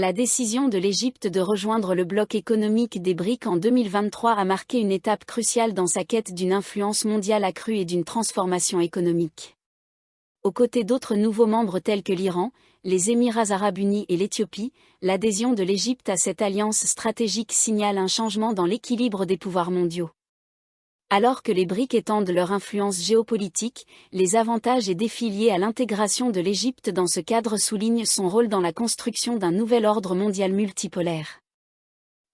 La décision de l'Égypte de rejoindre le bloc économique des BRIC en 2023 a marqué une étape cruciale dans sa quête d'une influence mondiale accrue et d'une transformation économique. Aux côtés d'autres nouveaux membres tels que l'Iran, les Émirats arabes unis et l'Éthiopie, l'adhésion de l'Égypte à cette alliance stratégique signale un changement dans l'équilibre des pouvoirs mondiaux. Alors que les BRIC étendent leur influence géopolitique, les avantages et défis liés à l'intégration de l'Égypte dans ce cadre soulignent son rôle dans la construction d'un nouvel ordre mondial multipolaire.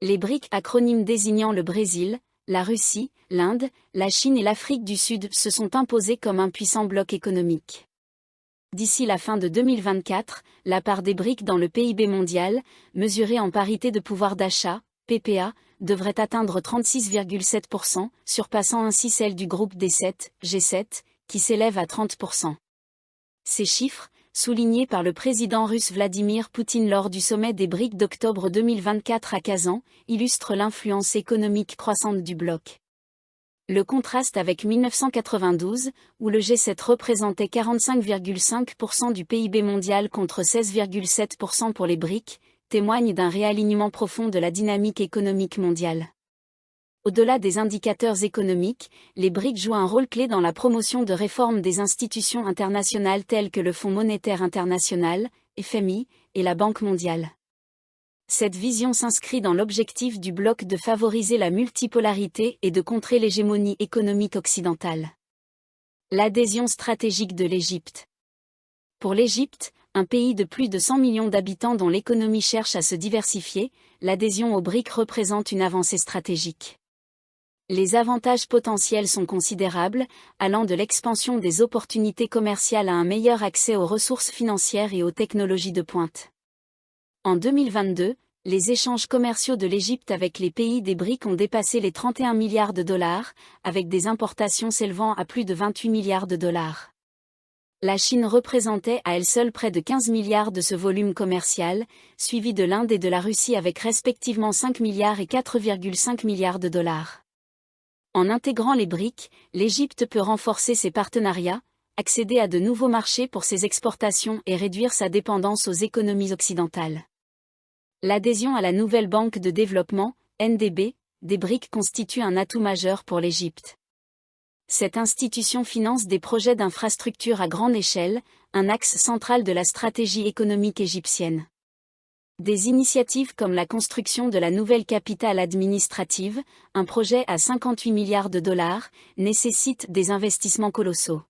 Les BRIC, acronymes désignant le Brésil, la Russie, l'Inde, la Chine et l'Afrique du Sud, se sont imposés comme un puissant bloc économique. D'ici la fin de 2024, la part des BRIC dans le PIB mondial, mesurée en parité de pouvoir d'achat, PPA, devrait atteindre 36,7%, surpassant ainsi celle du groupe des 7, G7, qui s'élève à 30%. Ces chiffres, soulignés par le président russe Vladimir Poutine lors du sommet des BRIC d'octobre 2024 à Kazan, illustrent l'influence économique croissante du bloc. Le contraste avec 1992, où le G7 représentait 45,5% du PIB mondial contre 16,7% pour les BRIC, témoigne d'un réalignement profond de la dynamique économique mondiale. Au-delà des indicateurs économiques, les BRIC jouent un rôle clé dans la promotion de réformes des institutions internationales telles que le Fonds monétaire international, FMI, et la Banque mondiale. Cette vision s'inscrit dans l'objectif du bloc de favoriser la multipolarité et de contrer l'hégémonie économique occidentale. L'adhésion stratégique de l'Égypte. Pour l'Égypte, un pays de plus de 100 millions d'habitants dont l'économie cherche à se diversifier, l'adhésion aux BRIC représente une avancée stratégique. Les avantages potentiels sont considérables, allant de l'expansion des opportunités commerciales à un meilleur accès aux ressources financières et aux technologies de pointe. En 2022, les échanges commerciaux de l'Égypte avec les pays des BRIC ont dépassé les 31 milliards de dollars, avec des importations s'élevant à plus de 28 milliards de dollars. La Chine représentait à elle seule près de 15 milliards de ce volume commercial, suivi de l'Inde et de la Russie avec respectivement 5 milliards et 4,5 milliards de dollars. En intégrant les BRIC, l'Égypte peut renforcer ses partenariats, accéder à de nouveaux marchés pour ses exportations et réduire sa dépendance aux économies occidentales. L'adhésion à la nouvelle banque de développement, NDB, des BRIC constitue un atout majeur pour l'Égypte. Cette institution finance des projets d'infrastructures à grande échelle, un axe central de la stratégie économique égyptienne. Des initiatives comme la construction de la nouvelle capitale administrative, un projet à 58 milliards de dollars, nécessitent des investissements colossaux.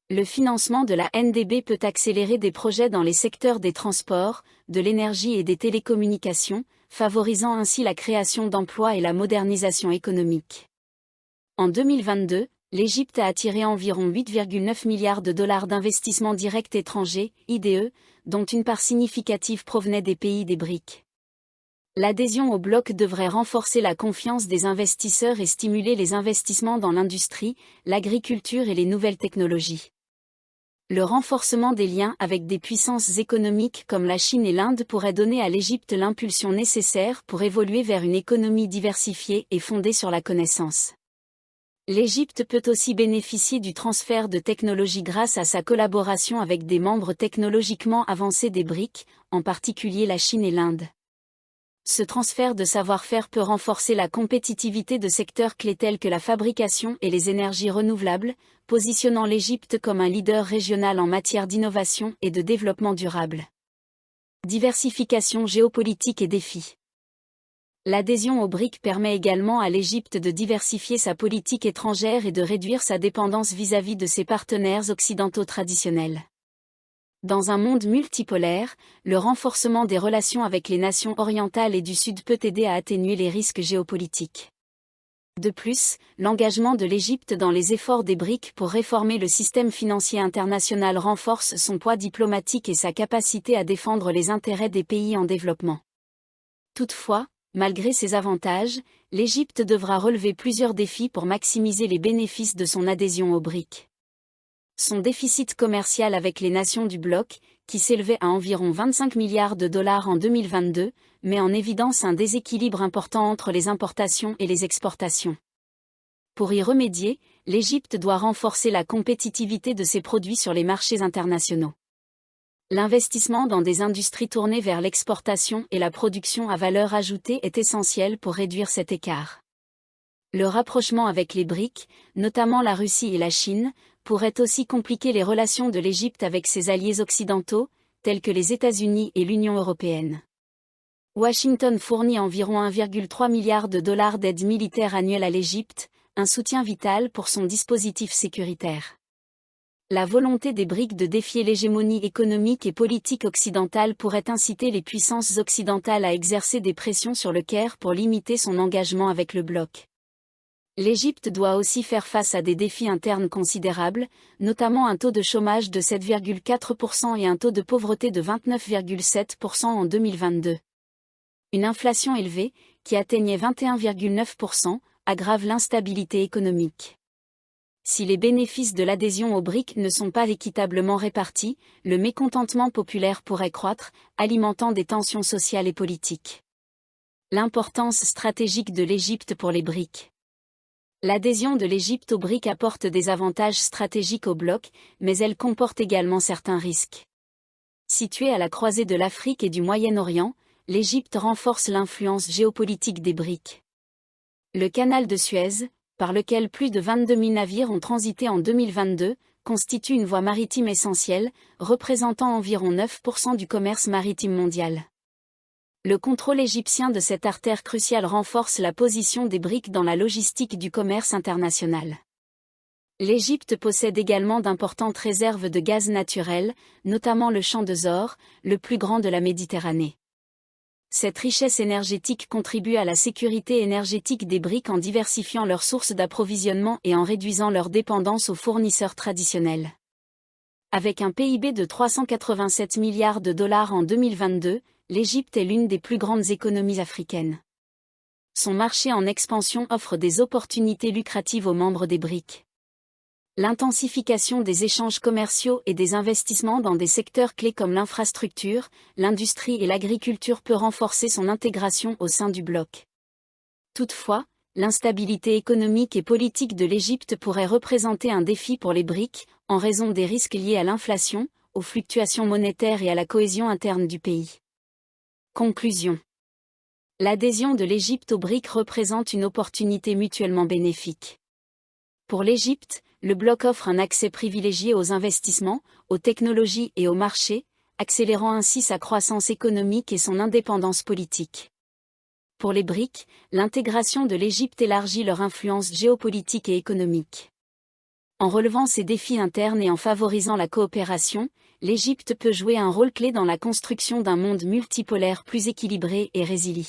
Le financement de la NDB peut accélérer des projets dans les secteurs des transports, de l'énergie et des télécommunications, favorisant ainsi la création d'emplois et la modernisation économique. En 2022, l'Égypte a attiré environ 8,9 milliards de dollars d'investissements directs étrangers, IDE, dont une part significative provenait des pays des BRIC. L'adhésion au bloc devrait renforcer la confiance des investisseurs et stimuler les investissements dans l'industrie, l'agriculture et les nouvelles technologies. Le renforcement des liens avec des puissances économiques comme la Chine et l'Inde pourrait donner à l'Égypte l'impulsion nécessaire pour évoluer vers une économie diversifiée et fondée sur la connaissance. L'Égypte peut aussi bénéficier du transfert de technologies grâce à sa collaboration avec des membres technologiquement avancés des BRIC, en particulier la Chine et l'Inde. Ce transfert de savoir-faire peut renforcer la compétitivité de secteurs clés tels que la fabrication et les énergies renouvelables, positionnant l'Égypte comme un leader régional en matière d'innovation et de développement durable. Diversification géopolitique et défis. L'adhésion aux BRIC permet également à l'Égypte de diversifier sa politique étrangère et de réduire sa dépendance vis-à-vis de ses partenaires occidentaux traditionnels. Dans un monde multipolaire, le renforcement des relations avec les nations orientales et du Sud peut aider à atténuer les risques géopolitiques. De plus, l'engagement de l'Égypte dans les efforts des BRIC pour réformer le système financier international renforce son poids diplomatique et sa capacité à défendre les intérêts des pays en développement. Toutefois, malgré ces avantages, l'Égypte devra relever plusieurs défis pour maximiser les bénéfices de son adhésion aux BRIC. Son déficit commercial avec les nations du bloc, qui s'élevait à environ 25 milliards de dollars en 2022, met en évidence un déséquilibre important entre les importations et les exportations. Pour y remédier, l'Égypte doit renforcer la compétitivité de ses produits sur les marchés internationaux. L'investissement dans des industries tournées vers l'exportation et la production à valeur ajoutée est essentiel pour réduire cet écart. Le rapprochement avec les BRIC, notamment la Russie et la Chine, pourrait aussi compliquer les relations de l'Égypte avec ses alliés occidentaux, tels que les États-Unis et l'Union européenne. Washington fournit environ 1,3 milliard de dollars d'aide militaire annuelle à l'Égypte, un soutien vital pour son dispositif sécuritaire. La volonté des BRIC de défier l'hégémonie économique et politique occidentale pourrait inciter les puissances occidentales à exercer des pressions sur le Caire pour limiter son engagement avec le bloc. L'Égypte doit aussi faire face à des défis internes considérables, notamment un taux de chômage de 7,4% et un taux de pauvreté de 29,7% en 2022. Une inflation élevée, qui atteignait 21,9%, aggrave l'instabilité économique. Si les bénéfices de l'adhésion aux BRIC ne sont pas équitablement répartis, le mécontentement populaire pourrait croître, alimentant des tensions sociales et politiques. L'importance stratégique de l'Égypte pour les BRIC. L'adhésion de l'Égypte aux BRIC apporte des avantages stratégiques au bloc, mais elle comporte également certains risques. Située à la croisée de l'Afrique et du Moyen-Orient, l'Égypte renforce l'influence géopolitique des BRIC. Le canal de Suez, par lequel plus de 22 000 navires ont transité en 2022, constitue une voie maritime essentielle, représentant environ 9% du commerce maritime mondial. Le contrôle égyptien de cette artère cruciale renforce la position des BRIC dans la logistique du commerce international. L'Égypte possède également d'importantes réserves de gaz naturel, notamment le champ de Zohr, le plus grand de la Méditerranée. Cette richesse énergétique contribue à la sécurité énergétique des BRIC en diversifiant leurs sources d'approvisionnement et en réduisant leur dépendance aux fournisseurs traditionnels. Avec un PIB de 387 milliards de dollars en 2022, l'Égypte est l'une des plus grandes économies africaines. Son marché en expansion offre des opportunités lucratives aux membres des BRIC. L'intensification des échanges commerciaux et des investissements dans des secteurs clés comme l'infrastructure, l'industrie et l'agriculture peut renforcer son intégration au sein du bloc. Toutefois, l'instabilité économique et politique de l'Égypte pourrait représenter un défi pour les BRIC, en raison des risques liés à l'inflation, aux fluctuations monétaires et à la cohésion interne du pays. Conclusion. L'adhésion de l'Égypte aux BRIC représente une opportunité mutuellement bénéfique. Pour l'Égypte, le bloc offre un accès privilégié aux investissements, aux technologies et aux marchés, accélérant ainsi sa croissance économique et son indépendance politique. Pour les BRIC, l'intégration de l'Égypte élargit leur influence géopolitique et économique. En relevant ces défis internes et en favorisant la coopération, l'Égypte peut jouer un rôle clé dans la construction d'un monde multipolaire plus équilibré et résilient.